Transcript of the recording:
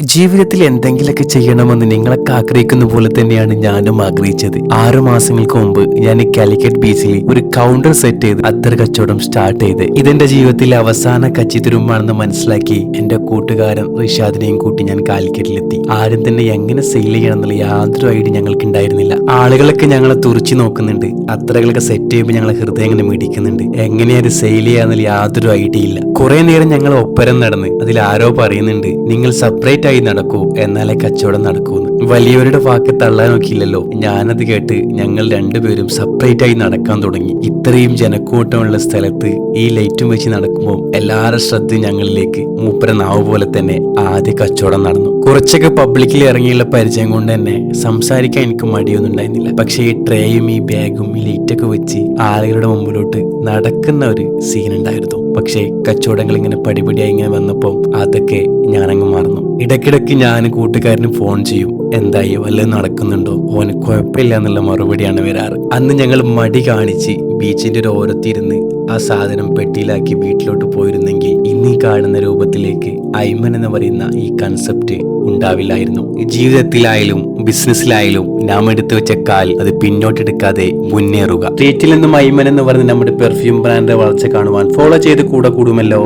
ജീവിതത്തിൽ എന്തെങ്കിലുമൊക്കെ ചെയ്യണമെന്ന് നിങ്ങളൊക്കെ ആഗ്രഹിക്കുന്ന പോലെ തന്നെയാണ് ഞാനും ആഗ്രഹിച്ചത്. 6 മാസങ്ങൾക്ക് മുമ്പ് ഞാൻ ഈ കാലിക്കറ്റ് ബീച്ചിൽ ഒരു കൗണ്ടർ സെറ്റ് ചെയ്ത് അത്തർ കച്ചവടം സ്റ്റാർട്ട് ചെയ്ത് ഇതെന്റെ ജീവിതത്തിലെ അവസാന കച്ചിത്തുരുമ്പാണെന്ന് മനസ്സിലാക്കി എന്റെ കൂട്ടുകാരൻ റിഷാദിനെയും കൂട്ടി ഞാൻ കാലിക്കറ്റിലെത്തി. ആരും തന്നെ എങ്ങനെ സെയിൽ ചെയ്യണം എന്നുള്ള യാതൊരു ഐഡിയ ഞങ്ങൾക്ക് ഉണ്ടായിരുന്നില്ല. ആളുകളൊക്കെ ഞങ്ങളെ തുറച്ചു നോക്കുന്നുണ്ട്. അത്തറകളൊക്കെ സെറ്റ് ചെയ്യുമ്പോൾ ഞങ്ങളെ ഹൃദയം ഇങ്ങനെ മിടിക്കുന്നുണ്ട്. എങ്ങനെയാണ് സെയിൽ ചെയ്യാന്നുള്ള യാതൊരു ഐഡിയ ഇല്ല. കുറെ നേരം ഞങ്ങൾ ഒപ്പരം നടന്ന് അതിൽ ആരോ പറയുന്നുണ്ട്, നിങ്ങൾ സെപ്പറേറ്റ് ആയി നടക്കൂ എന്നാലേ കച്ചവടം നടക്കൂന്ന്. വലിയവരുടെ വാക്ക് തള്ളാൻ നോക്കിയില്ലല്ലോ. ഞാനത് കേട്ട് ഞങ്ങൾ രണ്ടുപേരും സെപ്പറേറ്റ് ആയി നടക്കാൻ തുടങ്ങി. ഇത്രയും ജനക്കൂട്ടമുള്ള സ്ഥലത്ത് ഈ ലൈറ്റും വെച്ച് നടക്കുമ്പോൾ എല്ലാവരുടെ ശ്രദ്ധയും ഞങ്ങളിലേക്ക്. മൂപ്പര നാവ് പോലെ തന്നെ ആദ്യ കച്ചവടം നടന്നു. കുറച്ചൊക്കെ പബ്ലിക്കിൽ ഇറങ്ങിയുള്ള പരിചയം കൊണ്ട് തന്നെ സംസാരിക്കാൻ എനിക്ക് മടിയൊന്നും ഉണ്ടായിരുന്നില്ല. പക്ഷെ ഈ ട്രേയും ഈ ബാഗും ഈ ലൈറ്റൊക്കെ വെച്ച് ആളുകളുടെ മുമ്പിലോട്ട് നടക്കുന്ന ഒരു സീൻ ഉണ്ടായിരുന്നു. പക്ഷേ കച്ചവടങ്ങൾ ഇങ്ങനെ പടിപടിയായി ഇങ്ങനെ വന്നപ്പോൾ അതൊക്കെ ഞാനങ്ങ് മറന്നു. ഇടയ്ക്കിടയ്ക്ക് ഞാൻ കൂട്ടുകാരന് ഫോൺ ചെയ്യും, എന്തായി വല്ലതും നടക്കുന്നുണ്ടോ, ഓന് കുഴപ്പമില്ല എന്നുള്ള മറുപടിയാണ് വരാറ്. അന്ന് ഞങ്ങൾ മടി കാണിച്ച് ബീച്ചിന്റെ ഒരു ഓരത്തിരുന്ന് ആ സാധനം പെട്ടിയിലാക്കി വീട്ടിലോട്ട് പോയിരുന്നെങ്കിൽ ഇന്നീ കാണുന്ന രൂപത്തിലേക്ക് ഐമൻ എന്ന് പറയുന്ന ഈ കൺസെപ്റ്റ് ഉണ്ടാവില്ലായിരുന്നു. ജീവിതത്തിലായാലും ബിസിനസ്സിലായാലും നാം എടുത്തു വെച്ച കാൽ അത് പിന്നോട്ടെടുക്കാതെ മുന്നേറുക. സ്ട്രീറ്റിൽ നിന്നും ഐമൻ എന്ന് പറയുന്ന നമ്മുടെ പെർഫ്യൂം ബ്രാൻഡിന്റെ വളർച്ച കാണുവാൻ ഫോളോ ചെയ്ത് കൂടെ കൂടുമല്ലോ.